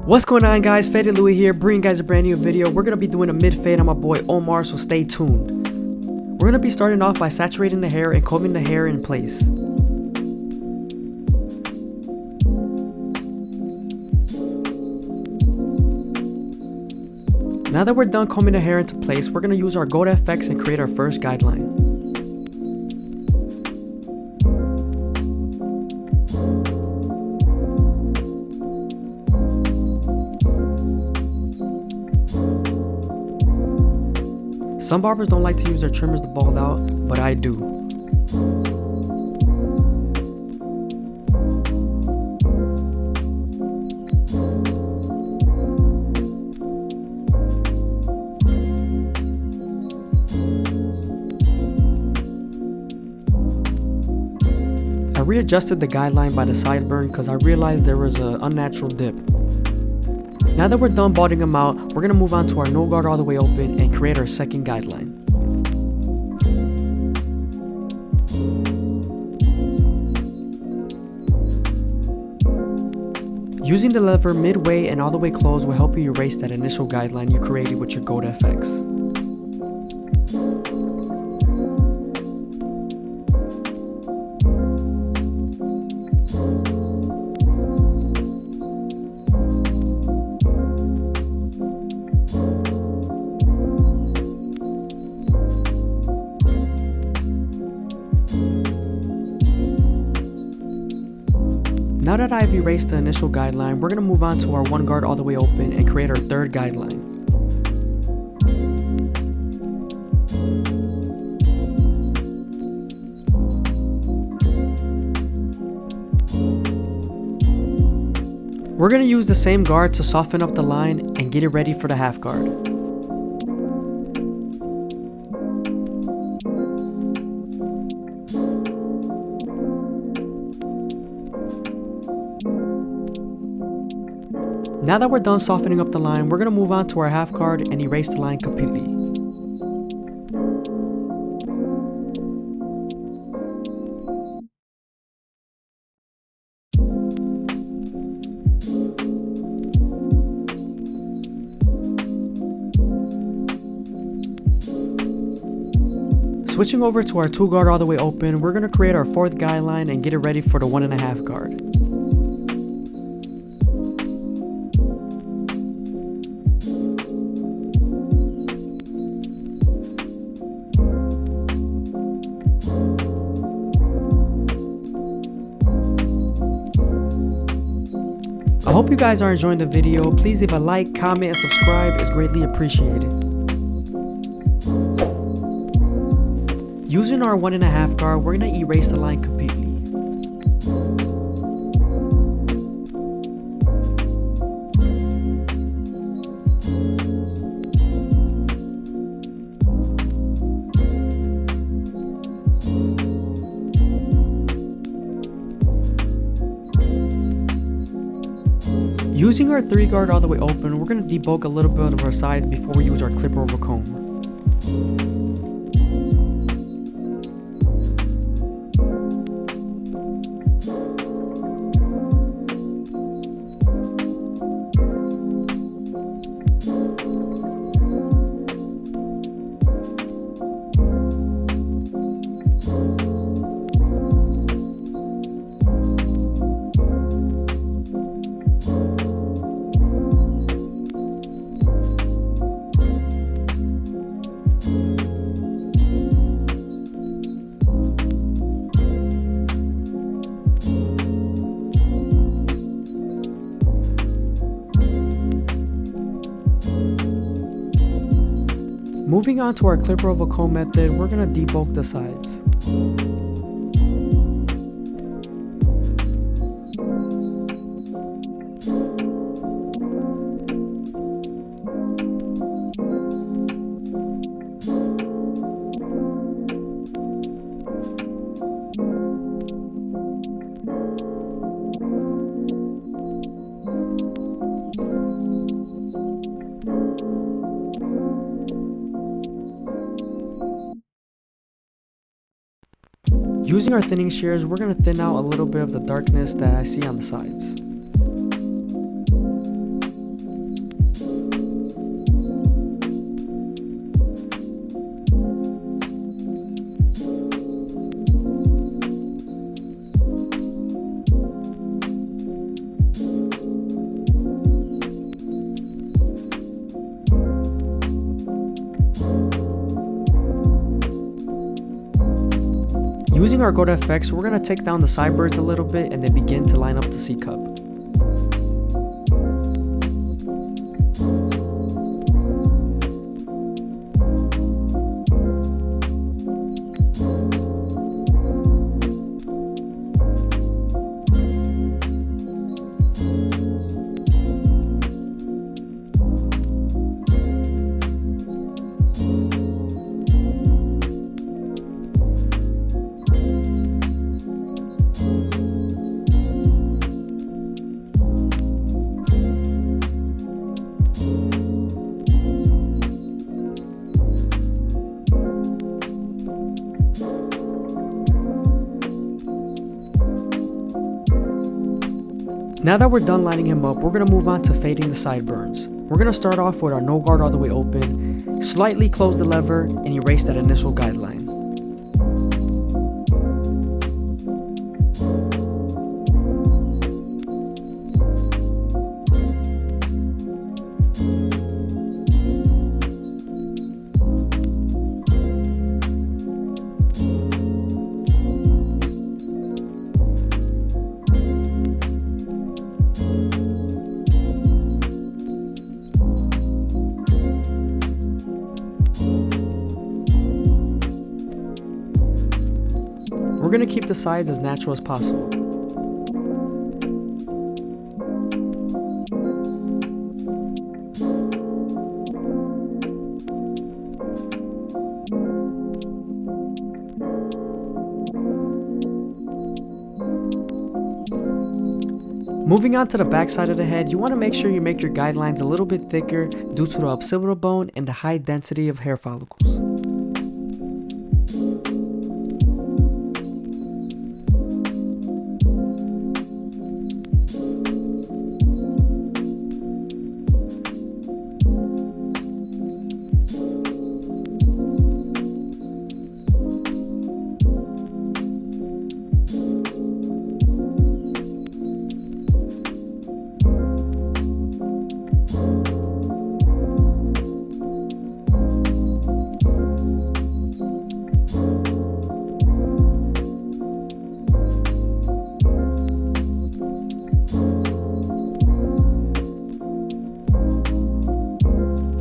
What's going on, guys? FadeitLuie here, bringing you guys a brand new video. We're gonna be doing a mid fade on my boy Omar, so stay tuned. We're gonna be starting off by saturating the hair and combing the hair in place. Now that we're done combing the hair into place, we're gonna use our Gold FX and create our first guideline. Some barbers don't like to use their trimmers to bald out, but I do. I readjusted the guideline by the sideburn because I realized there was an unnatural dip. Now that we're done balding them out, we're going to move on to our no guard all the way open and create our second guideline. Using the lever midway and all the way closed will help you erase that initial guideline you created with your Gold FX. Now that I've erased the initial guideline, we're going to move on to our one guard all the way open and create our third guideline. We're going to use the same guard to soften up the line and get it ready for the half guard. Now that we're done softening up the line, we're going to move on to our half guard and erase the line completely. Switching over to our two guard all the way open, we're going to create our fourth guideline and get it ready for the 1.5 guard. I hope you guys are enjoying the video. Please leave a like, comment, and subscribe. It's greatly appreciated. Using our 1.5 guard, we're going to erase the line completely. Using our 3 guard all the way open, we're going to debulk a little bit of our sides before we use our clipper over comb. Moving on to our clipper over comb method, we're going to debulk the sides. Using our thinning shears, we're going to thin out a little bit of the darkness that I see on the sides. Using our Go to Effects, we're going to take down the sideburns a little bit and then begin to line up the C cup. Now that we're done lining him up, we're going to move on to fading the sideburns. We're going to start off with our no guard all the way open, slightly close the lever, and erase that initial guideline. We're going to keep the sides as natural as possible. Moving on to the back side of the head, you want to make sure you make your guidelines a little bit thicker due to the occipital bone and the high density of hair follicles.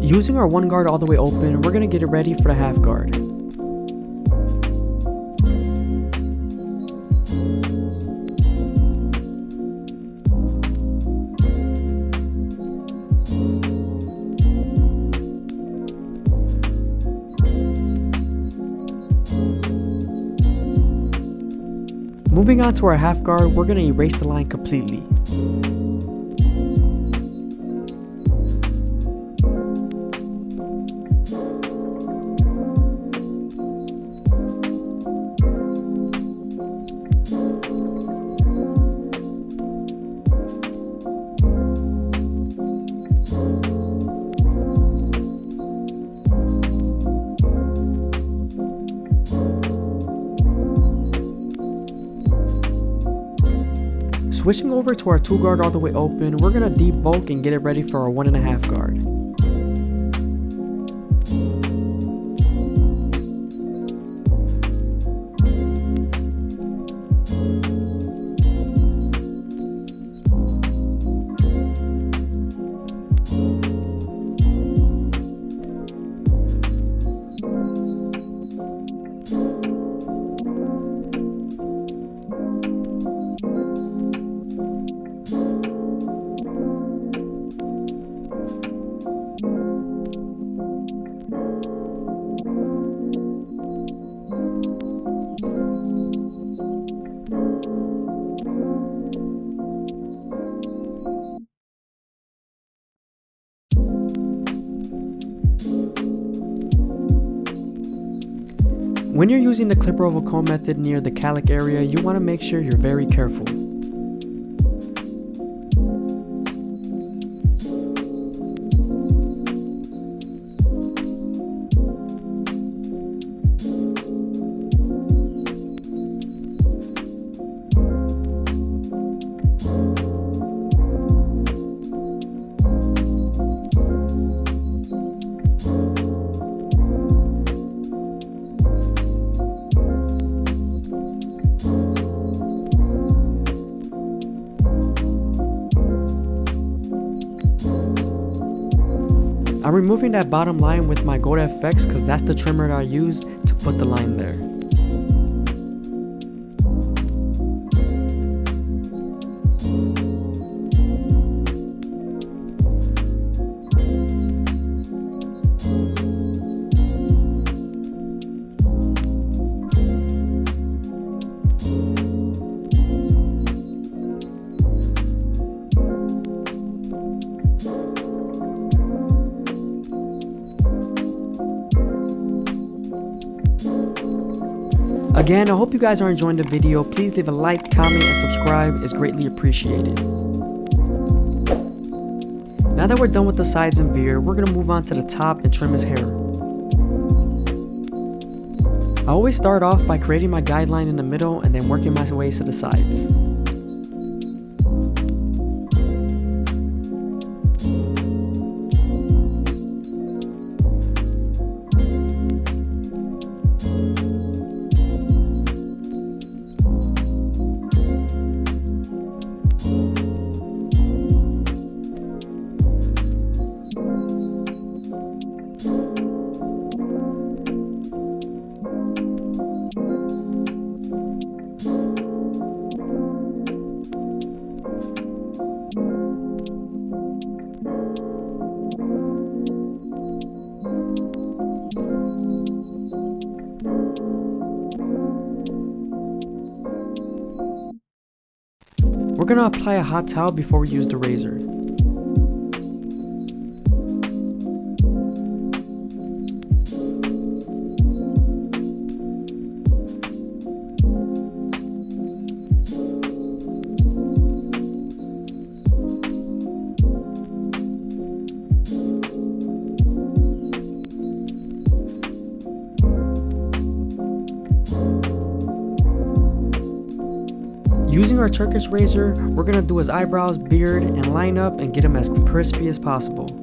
Using our one guard all the way open, we're going to get it ready for the half guard. Moving on to our half guard, we're going to erase the line completely. Switching over to our 2 guard all the way open, we're going to debulk and get it ready for our 1.5 guard. When you're using the clipper over comb method near the calic area, you want to make sure you're very careful. I'm removing that bottom line with my Gold FX because that's the trimmer that I use to put the line there. Again, I hope you guys are enjoying the video. Please leave a like, comment, and subscribe. It's greatly appreciated. Now that we're done with the sides and beard, we're going to move on to the top and trim his hair. I always start off by creating my guideline in the middle and then working my way to the sides. We're going to apply a hot towel before we use the razor. Using our Turkish razor, we're going to do his eyebrows, beard, and line up and get him as crispy as possible.